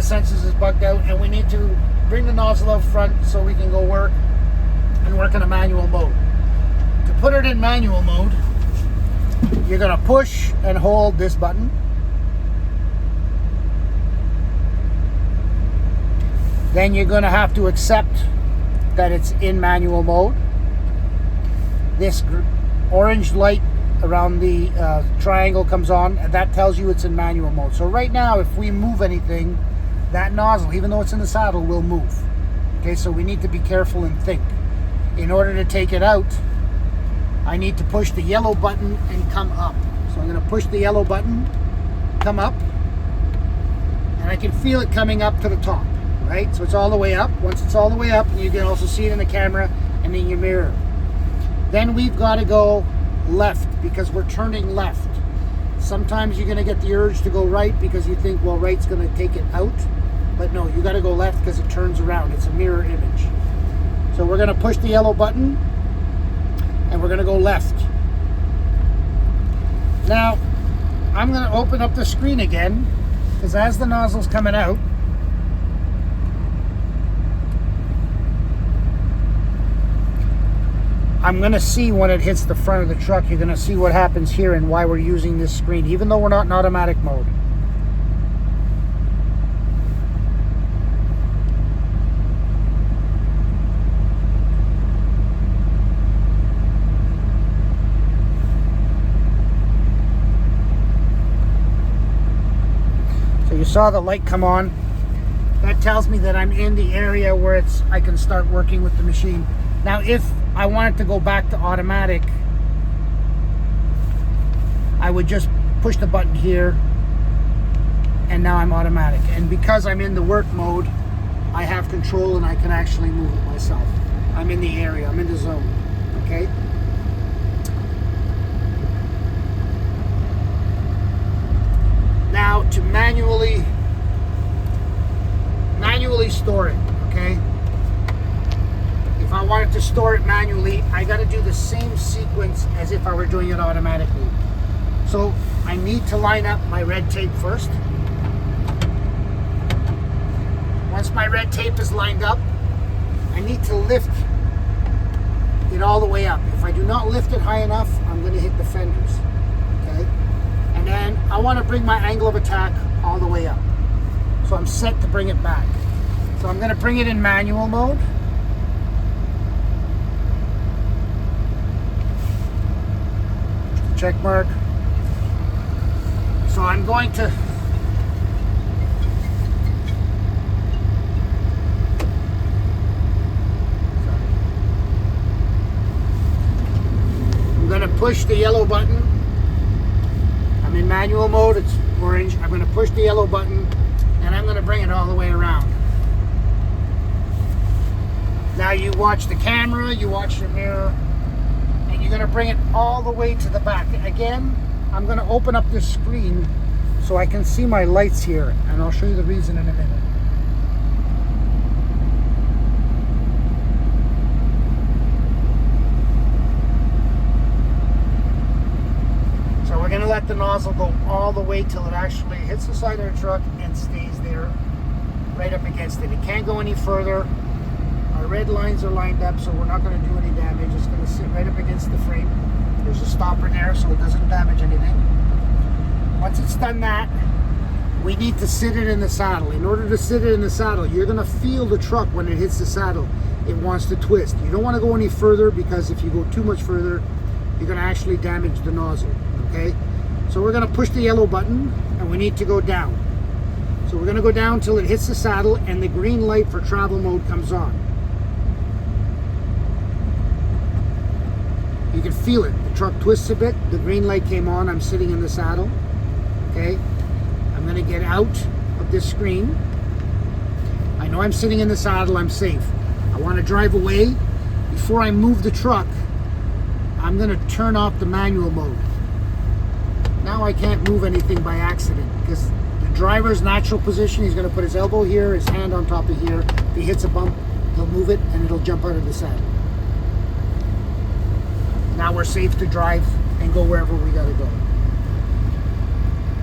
sensors is bugged out, and we need to bring the nozzle out front so we can go work in a manual mode. To put it in manual mode, you're going to push and hold this button. Then you're going to have to accept that it's in manual mode. This orange light around the triangle comes on, and that tells you it's in manual mode. So right now, if we move anything, that nozzle, even though it's in the saddle, will move. Okay, so we need to be careful and think. In order to take it out, I need to push the yellow button and come up. So I'm going to push the yellow button, come up, and I can feel it coming up to the top, right? So it's all the way up. Once it's all the way up, you can also see it in the camera and in your mirror. Then we've got to go left because we're turning left. Sometimes you're going to get the urge to go right because you think, well, right's going to take it out. But no, you got to go left because it turns around. It's a mirror image. So we're going to push the yellow button and we're going to go left. Now, I'm going to open up the screen again because as the nozzle's coming out, I'm going to see when it hits the front of the truck, you're going to see what happens here and why we're using this screen, even though we're not in automatic mode. So you saw the light come on. That tells me that I'm in the area where I can start working with the machine. Now, if I wanted to go back to automatic, I would just push the button here, and now I'm automatic. And because I'm in the work mode, I have control and I can actually move it myself. I'm in the area, I'm in the zone, okay? Now, to manually store it, okay? If I wanted to store it manually, I got to do the same sequence as if I were doing it automatically. So I need to line up my red tape first. Once my red tape is lined up, I need to lift it all the way up. If I do not lift it high enough, I'm going to hit the fenders. Okay? And then I want to bring my angle of attack all the way up. So I'm set to bring it back. So I'm going to bring it in manual mode. Check mark. So I'm going to push the yellow button. I'm in manual mode, it's orange. I'm going to push the yellow button and I'm going to bring it all the way around. Now you watch the camera, you watch your mirror, and you're going to bring it all the way to the back. Again, I'm going to open up this screen so I can see my lights here, and I'll show you the reason in a minute. So we're going to let the nozzle go all the way till it actually hits the side of the truck and stays there right up against it. It can't go any further. Our red lines are lined up, so we're not going to do any damage. It's going to sit right up against the frame. There's a stopper there, so it doesn't damage anything. Once it's done that, we need to sit it in the saddle. In order to sit it in the saddle, you're going to feel the truck when it hits the saddle. It wants to twist. You don't want to go any further because if you go too much further, you're going to actually damage the nozzle. Okay? So we're going to push the yellow button, and we need to go down. So we're going to go down till it hits the saddle, and the green light for travel mode comes on. You can feel it. The truck twists a bit. The green light came on. I'm sitting in the saddle. Okay? I'm going to get out of this screen. I know I'm sitting in the saddle. I'm safe. I want to drive away. Before I move the truck, I'm going to turn off the manual mode. Now I can't move anything by accident because the driver's natural position, he's going to put his elbow here, his hand on top of here. If he hits a bump, he'll move it and it'll jump out of the saddle. Now we're safe to drive and go wherever we got to go.